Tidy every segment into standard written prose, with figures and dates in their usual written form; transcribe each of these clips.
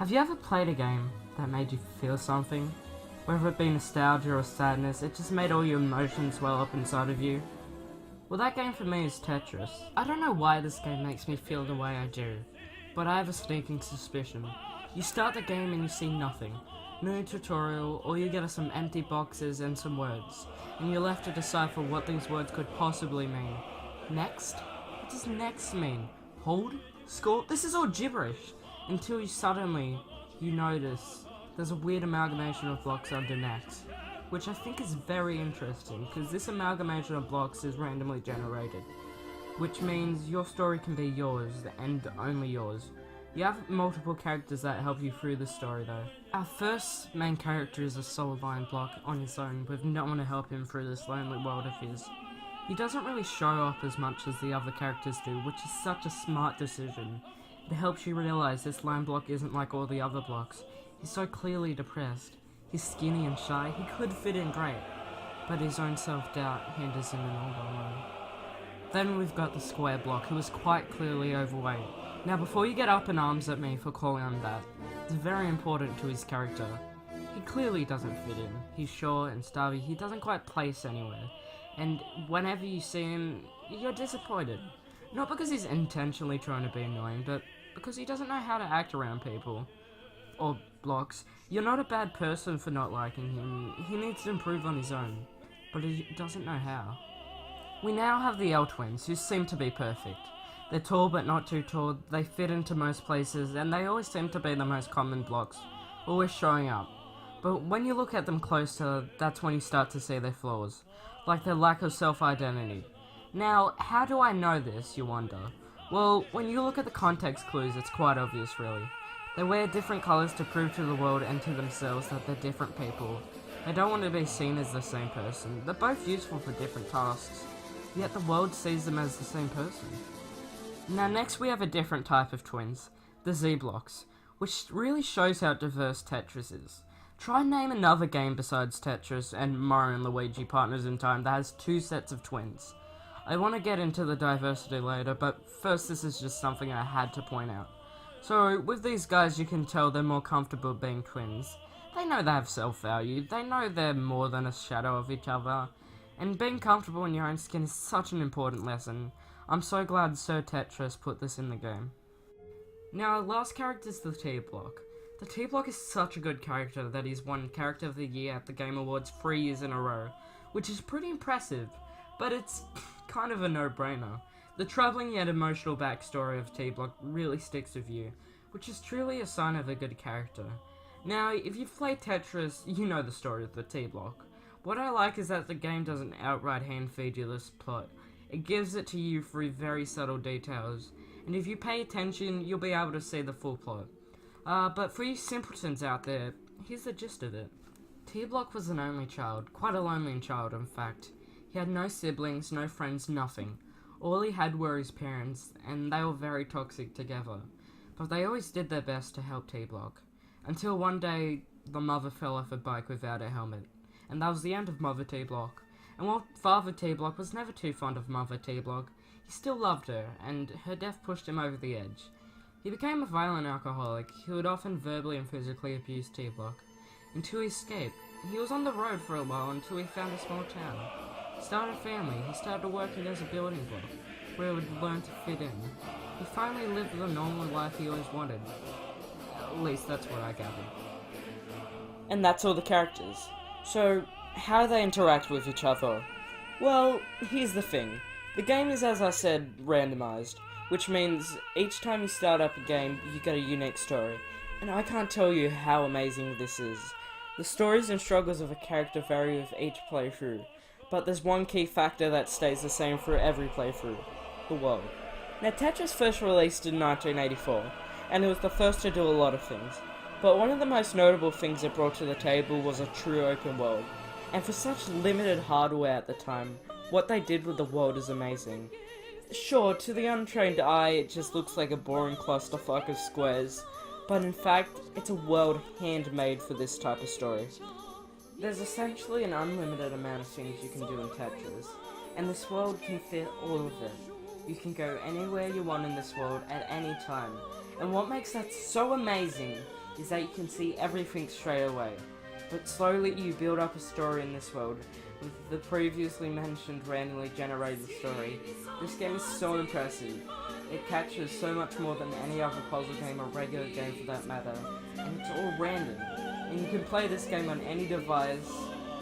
Have you ever played a game that made you feel something? Whether it be nostalgia or sadness, it just made all your emotions well up inside of you? Well, that game for me is Tetris. I don't know why this game makes me feel the way I do, but I have a sneaking suspicion. You start the game and you see nothing. No tutorial, all you get are some empty boxes and some words, and you're left to decipher what these words could possibly mean. Next? What does next mean? Hold? Score? This is all gibberish, until you notice there's a weird amalgamation of blocks under next, which I think is very interesting, because this amalgamation of blocks is randomly generated, which means your story can be yours, and only yours. You have multiple characters that help you through the story though. Our first main character is a sole line block on his own, with no one to help him through this lonely world of his. He doesn't really show up as much as the other characters do, which is such a smart decision. It helps you realize this line block isn't like all the other blocks. He's so clearly depressed. He's skinny and shy, he could fit in great, but his own self-doubt hinders him in all the way. Then we've got the square block, who is quite clearly overweight. Now before you get up in arms at me for calling him that, it's very important to his character. He clearly doesn't fit in. He's short and stubby, he doesn't quite place anywhere. And whenever you see him, you're disappointed. Not because he's intentionally trying to be annoying, but because he doesn't know how to act around people. Or blocks. You're not a bad person for not liking him. He needs to improve on his own, but he doesn't know how. We now have the L twins, who seem to be perfect. They're tall but not too tall, they fit into most places, and they always seem to be the most common blocks, always showing up. But when you look at them closer, that's when you start to see their flaws, like their lack of self-identity. Now, how do I know this, you wonder? Well, when you look at the context clues, it's quite obvious really. They wear different colours to prove to the world and to themselves that they're different people. They don't want to be seen as the same person. They're both useful for different tasks, yet the world sees them as the same person. Now next we have a different type of twins, the Z-blocks, which really shows how diverse Tetris is. Try and name another game besides Tetris and Mario and Luigi Partners in Time that has two sets of twins. I want to get into the diversity later, but first this is just something I had to point out. So, with these guys you can tell they're more comfortable being twins. They know they have self-value, they know they're more than a shadow of each other, and being comfortable in your own skin is such an important lesson. I'm so glad Sir Tetris put this in the game. Now, our last character is the T-Block. The T-Block is such a good character that he's won Character of the Year at the Game Awards 3 years in a row, which is pretty impressive, but it's kind of a no-brainer. The troubling yet emotional backstory of T-Block really sticks with you, which is truly a sign of a good character. Now, if you've played Tetris, you know the story of the T-Block. What I like is that the game doesn't outright hand-feed you this plot. It gives it to you through very subtle details, and if you pay attention, you'll be able to see the full plot. But for you simpletons out there, here's the gist of it. T-Block was an only child, quite a lonely child in fact. He had no siblings, no friends, nothing. All he had were his parents, and they were very toxic together. But they always did their best to help T-Block. Until one day, the mother fell off a bike without a helmet. And that was the end of Mother T-Block. And while Father T-Block was never too fond of Mother T-Block, he still loved her, and her death pushed him over the edge. He became a violent alcoholic who would often verbally and physically abuse T-Block. Until he escaped, he was on the road for a while until he found a small town. He started a family, he started working as a building block, where he would learn to fit in. He finally lived the normal life he always wanted. At least that's what I gathered. And that's all the characters. So, how they interact with each other? Well, here's the thing. The game is, as I said, randomized, which means each time you start up a game, you get a unique story. And I can't tell you how amazing this is. The stories and struggles of a character vary with each playthrough, but there's one key factor that stays the same through every playthrough: the world. Now, Tetris first released in 1984, and it was the first to do a lot of things. But one of the most notable things it brought to the table was a true open world. And for such limited hardware at the time, what they did with the world is amazing. Sure, to the untrained eye, it just looks like a boring clusterfuck of squares, but in fact, it's a world handmade for this type of story. There's essentially an unlimited amount of things you can do in Tetris, and this world can fit all of it. You can go anywhere you want in this world at any time, and what makes that so amazing is that you can see everything straight away. But slowly you build up a story in this world, with the previously mentioned randomly generated story. This game is so impressive. It captures so much more than any other puzzle game or regular game for that matter, and it's all random. And you can play this game on any device.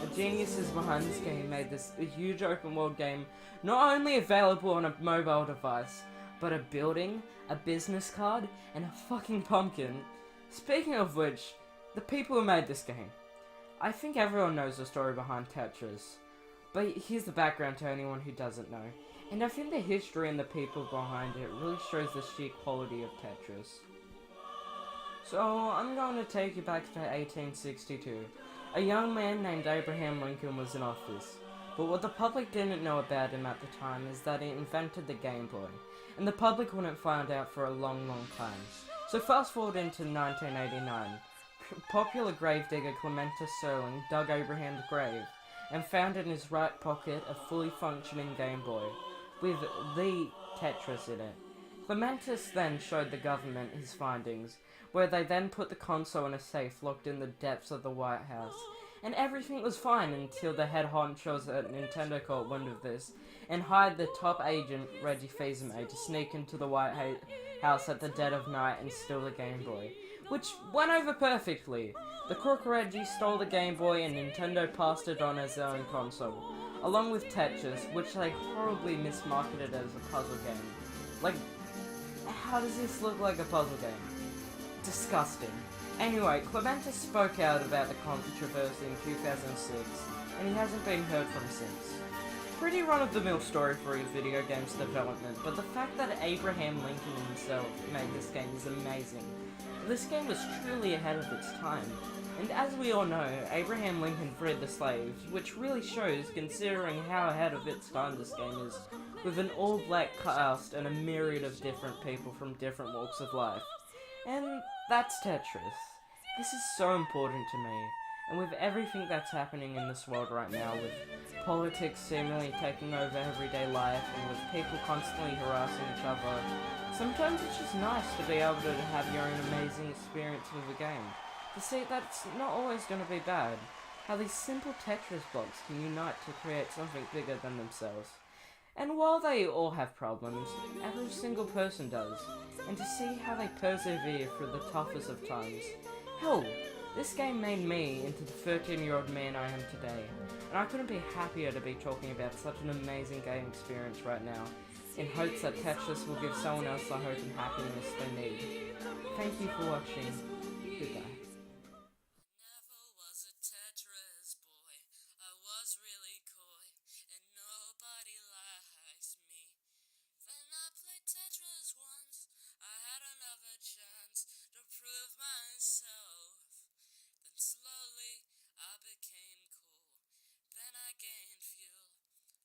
The geniuses behind this game made this a huge open world game, not only available on a mobile device, but a building, a business card, and a fucking pumpkin. Speaking of which, the people who made this game. I think everyone knows the story behind Tetris, but here's the background to anyone who doesn't know. And I think the history and the people behind it really shows the sheer quality of Tetris. So I'm going to take you back to 1862. A young man named Abraham Lincoln was in office, but what the public didn't know about him at the time is that he invented the Game Boy, and the public wouldn't find out for a long time. So fast forward into 1989, popular gravedigger Clementus Sterling dug Abraham's grave, and found in his right pocket a fully functioning Game Boy, with the Tetris in it. Clementus then showed the government his findings, where they then put the console in a safe locked in the depths of the White House. And everything was fine until the head honchos at Nintendo caught wind of this, and hired the top agent, Reggie Fils-Aimé, to sneak into the White House at the dead of night and steal the Game Boy, which went over perfectly. The crook Reggie stole the Game Boy and Nintendo passed it on as their own console, along with Tetris, which they horribly mismarketed as a puzzle game. Like, how does this look like a puzzle game? Disgusting. Anyway, Clementus spoke out about the controversy in 2006, and he hasn't been heard from since. Pretty run-of-the-mill story for a video game's development, but the fact that Abraham Lincoln himself made this game is amazing. This game was truly ahead of its time, and as we all know, Abraham Lincoln freed the slaves, which really shows considering how ahead of its time this game is, with an all-black cast and a myriad of different people from different walks of life. And that's Tetris. This is so important to me, and with everything that's happening in this world right now, with politics seemingly taking over everyday life, and with people constantly harassing each other, sometimes it's just nice to be able to have your own amazing experience with a game. To see that it's not always going to be bad. How these simple Tetris blocks can unite to create something bigger than themselves. And while they all have problems, every single person does. And to see how they persevere through the toughest of times. Hell, this game made me into the 13-year-old man I am today. And I couldn't be happier to be talking about such an amazing game experience right now, in hopes that Tetris will give someone else the hope and happiness they need. Thank you for watching. Goodbye. Never was a Tetris boy. I was really coy, and nobody likes me. When I played Tetris once, I had another chance to prove myself. Then slowly I became cool. Then I gained fuel.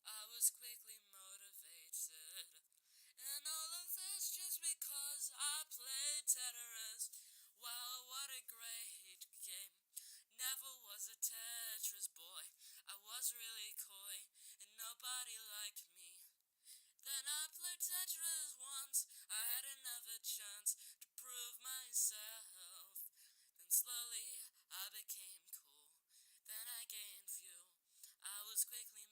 I was quickly motivated. And all of this just because I played Tetris. Wow, what a great game. Never was a Tetris boy. I was really coy, and nobody liked me. Then I played Tetris once. I had another chance to prove myself. Then slowly I became cool. Then I gained fuel. I was quickly